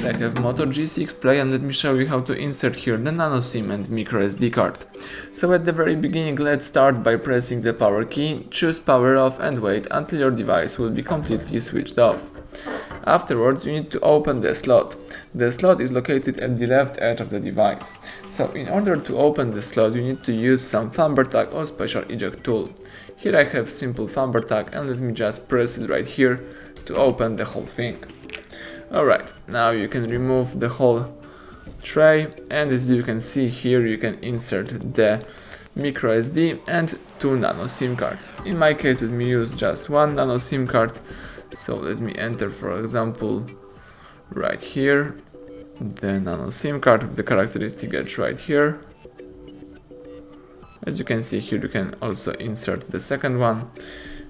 I have Moto G6 Play, and let me show you how to insert here the Nano SIM and micro SD card. So at the very beginning, let's start by pressing the power key, choose power off and wait until your device will be completely switched off. Afterwards, you need to open the slot. The slot is located at the left edge of the device. So in order to open the slot, you need to use some thumb tag or special eject tool. Here I have simple thumb tag, and let me just press it right here to open the whole thing. Alright, now you can remove the whole tray, and as you can see here, you can insert the micro SD and 2 Nano SIM cards. In my case, let me use just 1 Nano SIM card. So let me enter, for example, right here, the Nano SIM card with the characteristic edge right here. As you can see here, you can also insert the second one,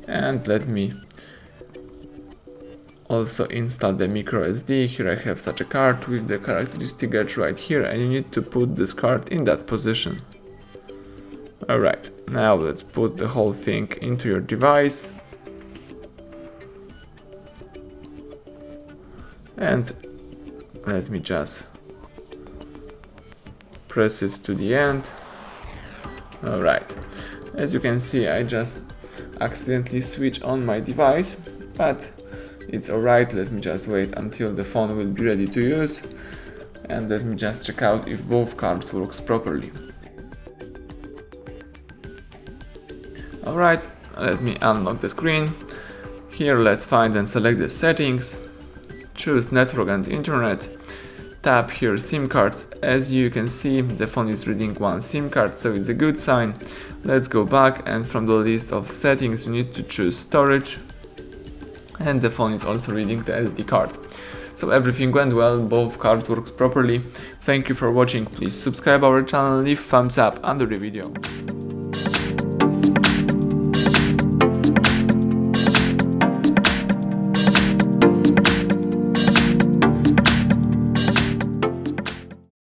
and let me also install the micro SD. Here I have such a card with the characteristic edge right here, and you need to put this card in that position. Alright, now let's put the whole thing into your device. And let me just press it to the end. Alright, as you can see, I just accidentally switched on my device, but it's alright. Let me just wait until the phone will be ready to use, and let me just check out if both cards works properly. Alright, let me unlock the screen. Here let's find and select the settings, choose network and internet, tap here SIM cards. As you can see, the phone is reading 1 SIM card, so it's a good sign. Let's go back, and from the list of settings you need to choose storage, and the phone is also reading the SD card. So everything went well, both cards work properly. Thank you for watching. Please subscribe our channel, leave thumbs up under the video.